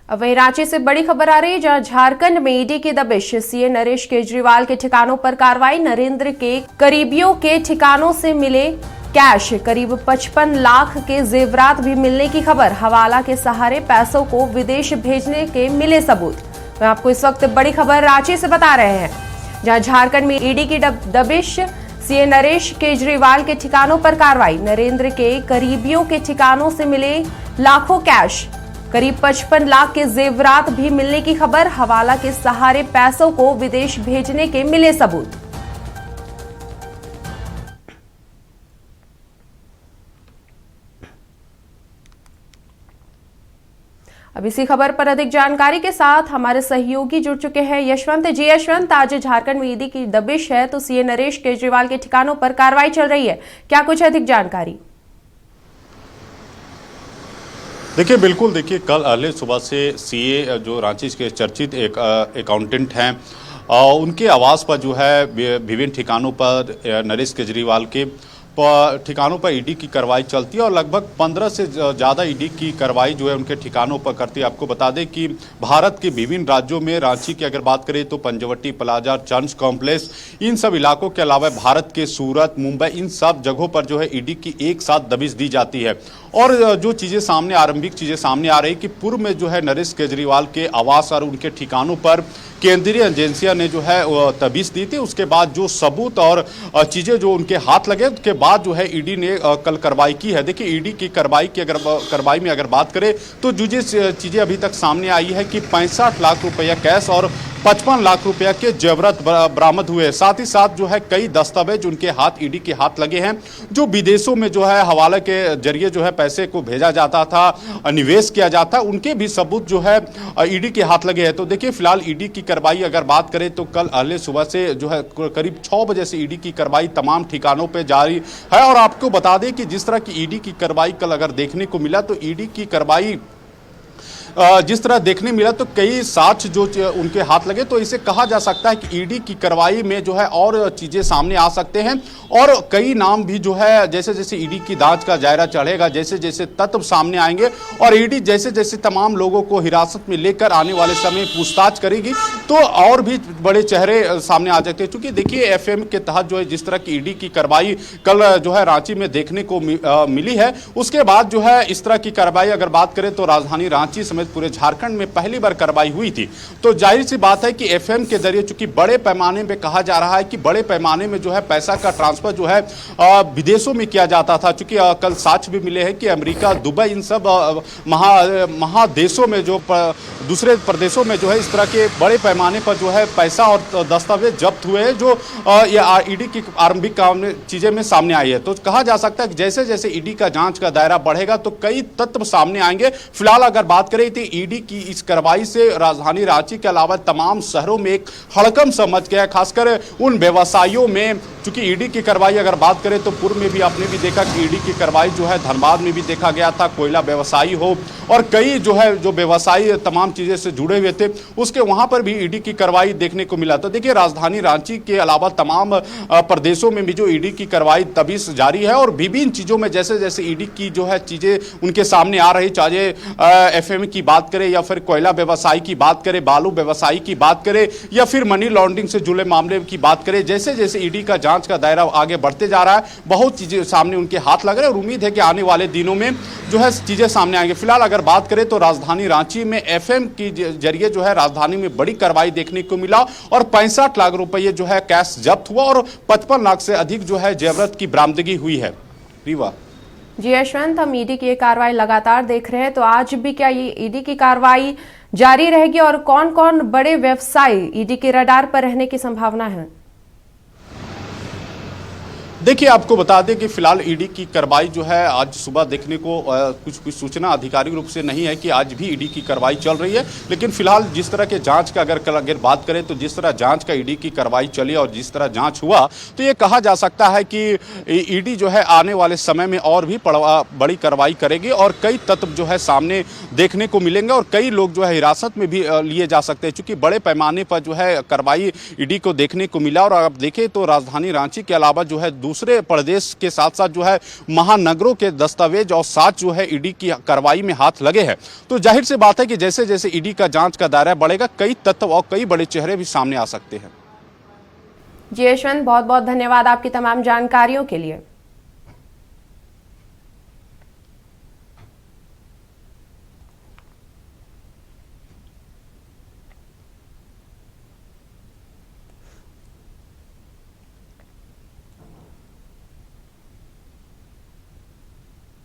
अब वहीं रांची से बड़ी खबर आ रही है, जहां झारखंड में ईडी की दबिश, सीएम नरेश केजरीवाल के ठिकानों पर कार्रवाई। नरेंद्र के करीबियों के ठिकानों से मिले कैश, करीब 55 लाख के जेवरात भी मिलने की खबर। हवाला के सहारे पैसों को विदेश भेजने के मिले सबूत। मैं आपको इस वक्त बड़ी खबर रांची से बता रहे हैं, जहां झारखंड में ईडी की दबिश, सीएम नरेश केजरीवाल के ठिकानों पर कार्रवाई। नरेंद्र के करीबियों के ठिकानों से मिले लाखों कैश, करीब 55 लाख के जेवरात भी मिलने की खबर। हवाला के सहारे पैसों को विदेश भेजने के मिले सबूत। अब इसी खबर पर अधिक जानकारी के साथ हमारे सहयोगी जुड़ चुके हैं यशवंत जी। यशवंत, आज झारखंड में ईडी की दबिश है तो सीएम नरेश केजरीवाल के ठिकानों पर कार्रवाई चल रही है, क्या कुछ अधिक जानकारी? देखिए, बिल्कुल, देखिए, कल अर्ली सुबह से सीए जो रांची के चर्चित एक अकाउंटेंट हैं, उनके आवास पर जो है विभिन्न ठिकानों पर नरेश केजरीवाल के ठिकानों पर ईडी की कार्रवाई चलती है और लगभग 15 से ज़्यादा ईडी की कार्रवाई जो है उनके ठिकानों पर करती है। आपको बता दें कि भारत के विभिन्न राज्यों में, रांची की अगर बात करें तो पंचवटी प्लाजा, चर्च कॉम्प्लेक्स, इन सब इलाकों के अलावा भारत के सूरत, मुंबई, इन सब जगहों पर जो है ईडी की एक साथ दबिश दी जाती है। और जो चीज़ें सामने, आरंभिक चीज़ें सामने आ रही कि पूर्व में जो है नरेश केजरीवाल के आवास और उनके ठिकानों पर केंद्रीय एजेंसियां ने जो है दबिश दी थी। उसके बाद जो सबूत और चीज़ें जो उनके हाथ लगे, उसके बाद जो है ईडी ने कल कार्रवाई की है। देखिए, ईडी की कार्रवाई में अगर बात करें तो जो चीज़ें अभी तक सामने आई है कि 65 लाख रुपया कैश और 55 लाख रुपया के जेवरात बरामद हुए। साथ ही साथ जो है कई दस्तावेज उनके हाथ, ईडी के हाथ लगे हैं, जो विदेशों में जो है हवाले के जरिए जो है पैसे को भेजा जाता था, निवेश किया जाता, उनके भी सबूत जो है ईडी के हाथ लगे हैं। तो देखिए, फिलहाल ईडी की कार्रवाई अगर बात करें तो कल अर्ली सुबह से जो है करीब 6 बजे से ईडी की कार्रवाई तमाम ठिकानों पर जारी है। और आपको बता दें कि जिस तरह की ईडी की कार्रवाई कल अगर देखने को मिला तो ईडी की कार्रवाई जिस तरह देखने मिला तो कई साक्ष्य जो उनके हाथ लगे, तो इसे कहा जा सकता है कि ईडी की कार्रवाई में जो है और चीजें सामने आ सकते हैं और कई नाम भी जो है, जैसे जैसे ईडी की जांच का दायरा चढ़ेगा, जैसे जैसे तथ्य सामने आएंगे और ईडी जैसे जैसे तमाम लोगों को हिरासत में लेकर आने वाले समय पूछताछ करेगी तो और भी बड़े चेहरे सामने आ सकते हैं। क्योंकि देखिए, एफएम के तहत जो है जिस तरह की ईडी की कार्रवाई कल जो है रांची में देखने को मिली है, उसके बाद जो है इस तरह की कार्रवाई अगर बात करें तो राजधानी रांची समेत पूरे झारखंड में पहली बार कार्रवाई हुई थी। तो जाहिर सी बात है कि एफएम के जरिए, चूंकि बड़े पैमाने में कहा जा रहा है कि बड़े पैमाने में जो है पैसा का ट्रांसफर जो है विदेशों में किया जाता था। चूंकि कल साक्ष्य भी मिले हैं कि अमेरिका, दुबई, इन सब महादेशों में, जो दूसरे प्रदेशों में जो है इस तरह के बड़े पैमाने पर जो है पैसा और दस्तावेज जब्त हुए हैं, जो ईडी की आरंभिक चीजें में सामने आई है। तो कहा जा सकता है कि जैसे जैसे ईडी का जांच का दायरा बढ़ेगा तो कई तत्व सामने आएंगे। फिलहाल अगर बात करें तो ईडी की इस कार्रवाई से राजधानी रांची के अलावा तमाम शहरों में एक हड़कंप समझ गया, खासकर उन व्यवसायियों में। चूंकि ईडी की कार्रवाई अगर बात करें तो पूर्व में भी आपने भी देखा कि ईडी की कार्रवाई जो है धनबाद में भी देखा गया था, कोयला व्यवसायी हो और कई जो है जो व्यवसायी तमाम चीजें से जुड़े हुए थे, उसके वहां पर भी ईडी की कार्रवाई देखने को मिला। तो देखिए, राजधानी रांची के अलावा तमाम प्रदेशों में भी जो ईडी की कार्रवाई तबिश जारी है और विभिन्न चीजों में जैसे जैसे ईडी की जो है चीजें उनके सामने आ रही, चाहे एफएम की बात करें या फिर कोयला व्यवसायी की बात करें, बालू व्यवसायी की बात करें या फिर मनी लॉन्ड्रिंग से जुड़े मामले की बात करें, जैसे जैसे ईडी का जांच का दायरा आगे बढ़ते जा रहा है, बहुत चीजें सामने उनके हाथ लग रहे हैं और उम्मीद है कि आने वाले दिनों में जो है चीजें सामने आएंगे। फिलहाल अगर बात करें तो राजधानी रांची में एफएम की जरिए जो है राजधानी में बड़ी कार्रवाई देखने को मिला और 65 लाख रुपये जो है कैश जब्त हुआ और 55 लाख से अधिक जो है जेवरात की बरामदगी हुई है। रीवा जी यशवंत, हम ईडी की ये कार्रवाई लगातार देख रहे हैं, तो आज भी क्या ये ईडी की कार्रवाई जारी रहेगी और कौन कौन बड़े व्यवसायी ईडी के रडार पर रहने की संभावना है? देखिए, आपको बता दें कि फिलहाल ईडी की कार्रवाई जो है आज सुबह देखने को कुछ सूचना आधिकारिक रूप से नहीं है कि आज भी ईडी की कार्रवाई चल रही है, लेकिन फिलहाल जिस तरह के जांच का अगर बात करें तो जिस तरह जांच का ईडी की कार्रवाई चली और जिस तरह जांच हुआ, तो ये कहा जा सकता है कि ईडी जो है आने वाले समय में और भी बड़ी कार्रवाई करेगी और कई तत्व जो है सामने देखने को मिलेंगे और कई लोग जो है हिरासत में भी लिए जा सकते हैं, चूंकि बड़े पैमाने पर जो है कार्रवाई ईडी को देखने को मिला। और आप देखें तो राजधानी रांची के अलावा जो है दूसरे प्रदेश के साथ साथ जो है महानगरों के दस्तावेज और साथ जो है ईडी की कार्रवाई में हाथ लगे हैं। तो जाहिर सी बात है कि जैसे जैसे ईडी का जांच का दायरा बढ़ेगा, कई तत्व और कई बड़े चेहरे भी सामने आ सकते हैं। जी यशवंत, बहुत बहुत धन्यवाद आपकी तमाम जानकारियों के लिए।